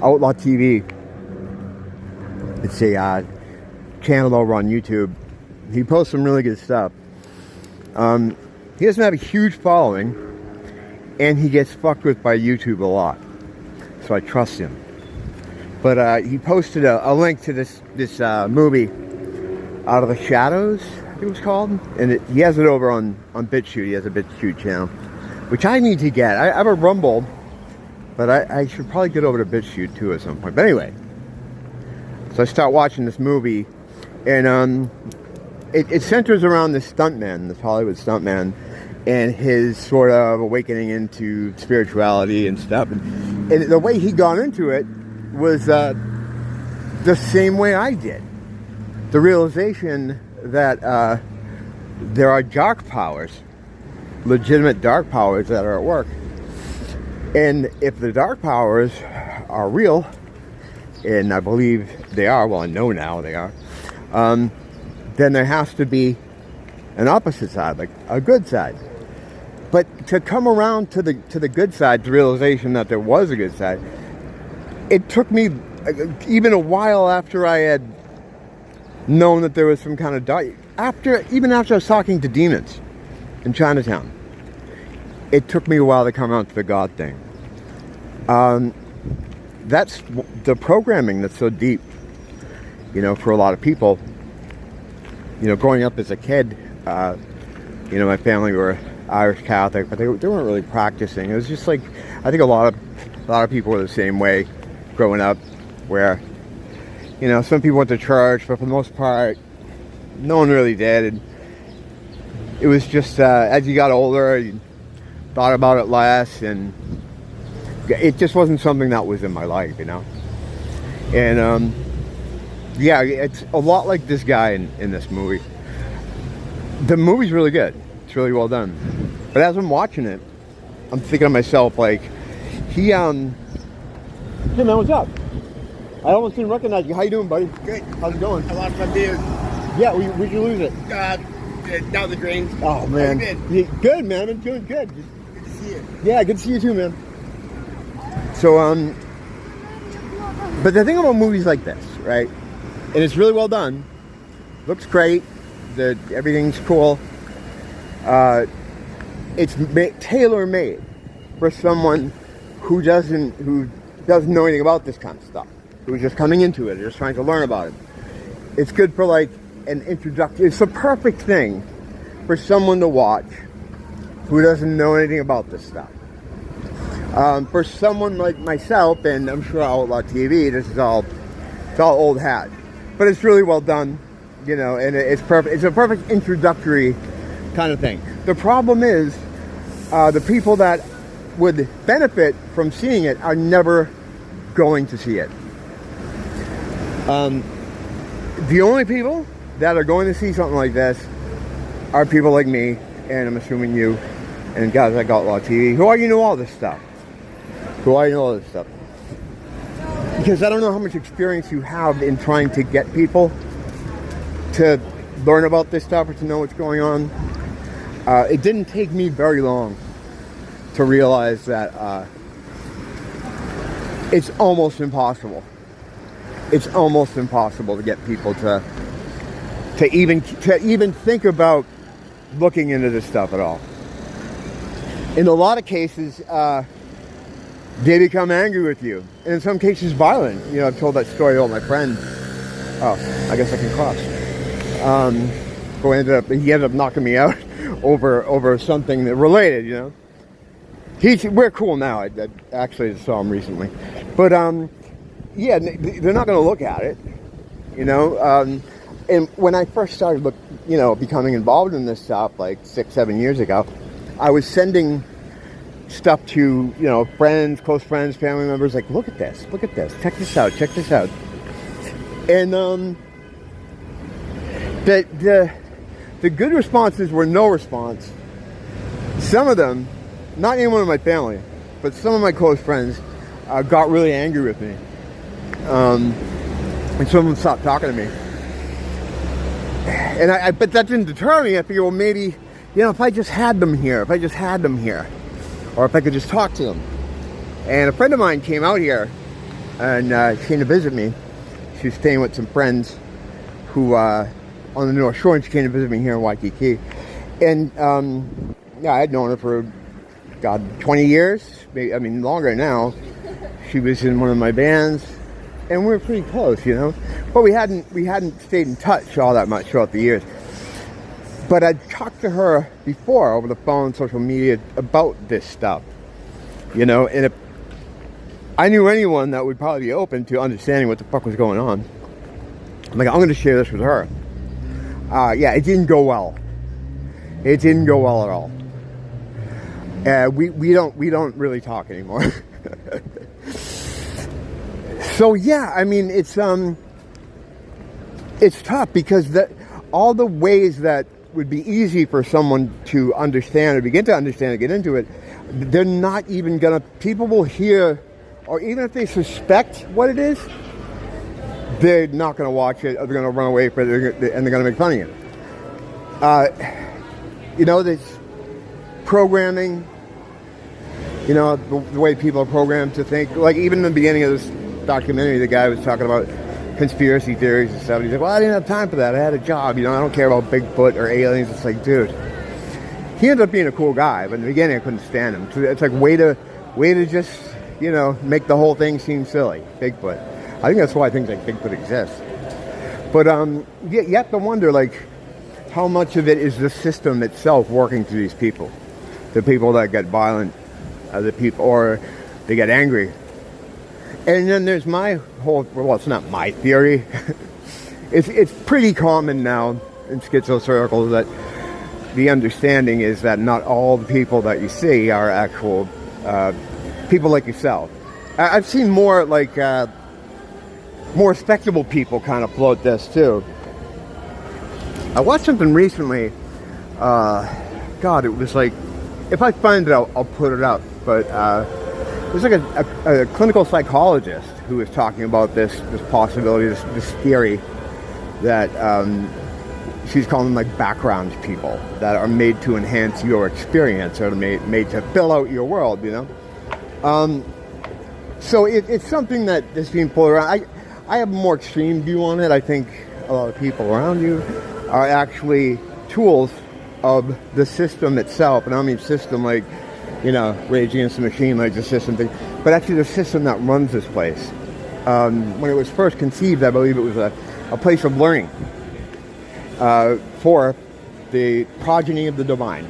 Outlaw TV. It's a channel over on YouTube. He posts some really good stuff. He doesn't have a huge following, and he gets fucked with by YouTube a lot, so I trust him. But he posted a link to this movie, Out of the Shadows, I think it was called, and he has it over on BitChute. He has a BitChute channel, which I need to get. I have a Rumble, but I should probably get over to BitChute too at some point. But anyway, so I start watching this movie, and it centers around this stuntman, this Hollywood stuntman, and his sort of awakening into spirituality and stuff. And the way he got into it was the same way I did. The realization that there are dark powers, legitimate dark powers that are at work. And if the dark powers are real, and I believe they are, well, I know now they are, then there has to be an opposite side, like a good side. But to come around to the good side, the realization that there was a good side, it took me even a while after I had known that there was some kind of dark. Even after I was talking to demons in Chinatown, it took me a while to come around to the God thing. That's the programming that's so deep, for a lot of people. Growing up as a kid, my family were Irish Catholic, but they weren't really practicing. It was just like, I think a lot of people were the same way growing up, where, some people went to church, but for the most part, no one really did. And it was just, as you got older, you thought about it less, and it just wasn't something that was in my life, And, yeah, it's a lot like this guy in this movie. The movie's really good. It's really well done. But as I'm watching it, I'm thinking to myself, like, hey man, what's up? I almost didn't recognize you. How you doing, buddy? Good. How's it going? I lost my beard. Yeah, where'd you lose it? Down the drain. Oh, man. How you been? Yeah, good, man. I'm doing good. Good to see you. Yeah, good to see you too, man. So, but the thing about movies like this, right? And it's really well done. Looks great. Everything's cool. It's tailor-made for someone who doesn't know anything about this kind of stuff, who's just coming into it, just trying to learn about it. It's good for like an introduction. It's the perfect thing for someone to watch who doesn't know anything about this stuff. For someone like myself, and I'm sure Outlaw TV, it's all old hat, but it's really well done, and it's perfect. It's a perfect introductory kind of thing. The problem is, the people that would benefit from seeing it are never going to see it. The only people that are going to see something like this are people like me, and I'm assuming you, and guys like Outlaw TV, who already know all this stuff. Because I don't know how much experience you have in trying to get people to learn about this stuff or to know what's going on. It didn't take me very long to realize that it's almost impossible. It's almost impossible to get people to even think about looking into this stuff at all. In a lot of cases, they become angry with you, and in some cases violent. I've told that story to all my friends. Oh, I guess I can cross. He ended up knocking me out over something that related, We're cool now. I actually saw him recently. But, yeah, they're not going to look at it, And when I first started, becoming involved in this stuff, like 6-7 years ago, I was sending stuff to, friends, close friends, family members, like, look at this, check this out. And, the good responses were no response. Some of them, not anyone in my family, but some of my close friends got really angry with me. And some of them stopped talking to me. And but that didn't deter me. I figured, well, maybe, if I just had them here, or if I could just talk to them. And a friend of mine came out here and she came to visit me. She was staying with some friends who on the North Shore, and she came to visit me here in Waikiki. And yeah, I had known her for 20 years, maybe, I mean longer now. She was in one of my bands, and we were pretty close, you know. But we hadn't stayed in touch all that much throughout the years. But I'd talked to her before over the phone, social media, about this stuff, you know. And if I knew anyone that would probably be open to understanding what the fuck was going on, I'm like, I'm going to share this with her. Yeah, it didn't go well. It didn't go well at all. We don't really talk anymore. So yeah, I mean, it's tough because all the ways that would be easy for someone to understand or begin to understand or get into it, they're not even gonna. People will hear, or even if they suspect what it is, they're not gonna watch it, or they're gonna run away from it, and they're gonna make fun of you. You know, this programming, you know, the way people are programmed to think. Like, even in the beginning of this documentary, the guy was talking about conspiracy theories and stuff. He's like, well, I didn't have time for that. I had a job, you know, I don't care about Bigfoot or aliens. It's like, dude, he ended up being a cool guy, but in the beginning I couldn't stand him. So it's like, way to just, you know, make the whole thing seem silly. Bigfoot. I think that's why things like Bigfoot exist. But you have to wonder, like, how much of it is the system itself working through these people? The people that get violent, the people, or they get angry. And then there's my whole, well, it's not my theory. It's pretty common now in schizo circles that the understanding is that not all the people that you see are actual people like yourself. I've seen more like more respectable people kind of float this too. I watched something recently. God, it was like, if I find it, I'll put it up. But it was like a clinical psychologist who was talking about this possibility, this theory that she's calling them like background people that are made to enhance your experience, or made to fill out your world, you know. So it's something that is being pulled around. I have a more extreme view on it. I think a lot of people around you are actually tools of the system itself. And I don't mean system like, you know, Rage Against the Machine, like the system thing, but actually the system that runs this place. When it was first conceived, I believe it was a place of learning for the progeny of the divine.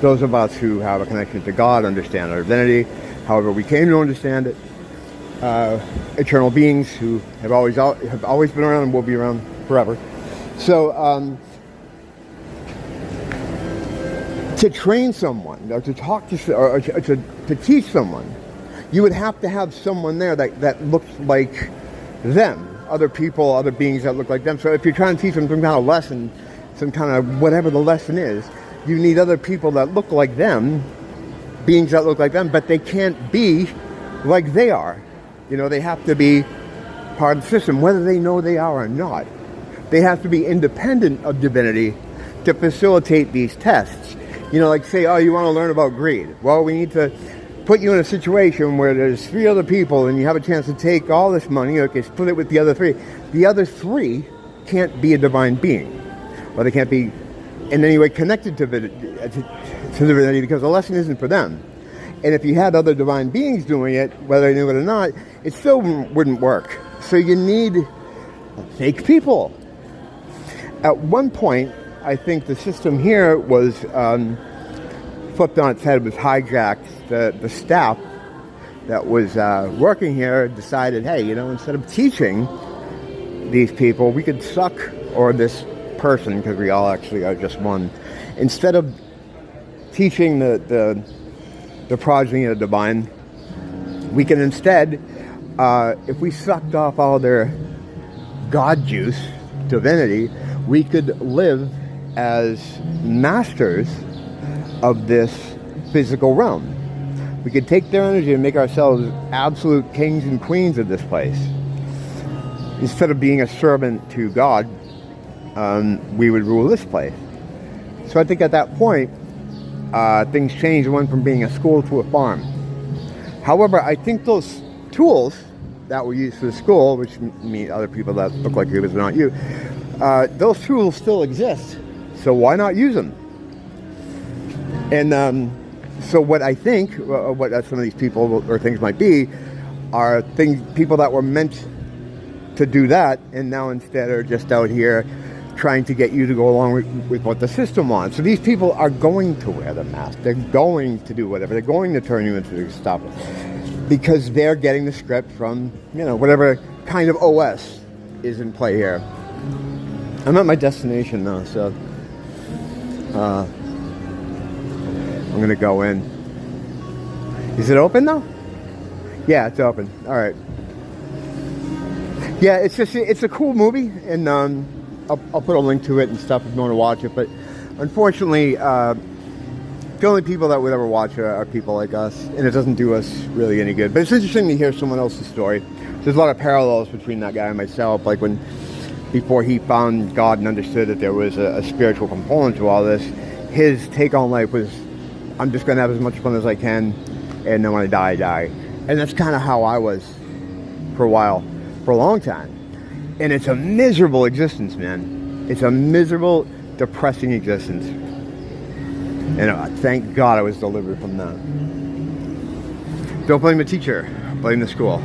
Those of us who have a connection to God, understand our divinity, however we came to understand it. Eternal beings who have always been around and will be around forever. So to train someone, or to talk to, or to teach someone, you would have to have someone there that looks like them. Other people, other beings that look like them. So if you're trying to teach them some kind of lesson, some kind of whatever the lesson is, you need other people that look like them, beings that look like them, but they can't be like they are. You know, they have to be part of the system, whether they know they are or not. They have to be independent of divinity to facilitate these tests. You know, like say, oh, you want to learn about greed. Well, we need to put you in a situation where there's 3 other people and you have a chance to take all this money, okay, split it with the other 3. The other 3 can't be a divine being. Or they can't be in any way connected to divinity because the lesson isn't for them. And if you had other divine beings doing it, whether they knew it or not, it still wouldn't work. So you need fake people. At one point, I think the system here was flipped on its head, was hijacked. The staff that was working here decided, hey, you know, instead of teaching these people, we could suck, or this person, because we all actually are just one, instead of teaching the progeny of the divine, we can instead, if we sucked off all their God juice, divinity, we could live as masters of this physical realm. We could take their energy and make ourselves absolute kings and queens of this place. Instead of being a servant to God, we would rule this place. So I think at that point, things changed and went from being a school to a farm. However, I think those tools that were used for the school, which mean other people that look like you but not you, those tools still exist. So why not use them? And so what I think, what some of these people or things might be, are people that were meant to do that, and now instead are just out here trying to get you to go along with what the system wants. So these people are going to wear the mask. They're going to do whatever. They're going to turn you into stuff because they're getting the script from, whatever kind of OS is in play here. I'm at my destination now, so I'm going to go in. Is it open now? Yeah, it's open. All right. Yeah, it's a cool movie, and I'll put a link to it and stuff if you want to watch it. But unfortunately, the only people that would ever watch it are people like us, and it doesn't do us really any good. But it's interesting to hear someone else's story. There's a lot of parallels between that guy and myself. Like before he found God and understood that there was a spiritual component to all this, his take on life was, I'm just going to have as much fun as I can, and then when I die, I die. And that's kind of how I was for a while, for a long time. And it's a miserable existence, man. It's a miserable, depressing existence. And thank God I was delivered from that. Don't blame the teacher, blame the school.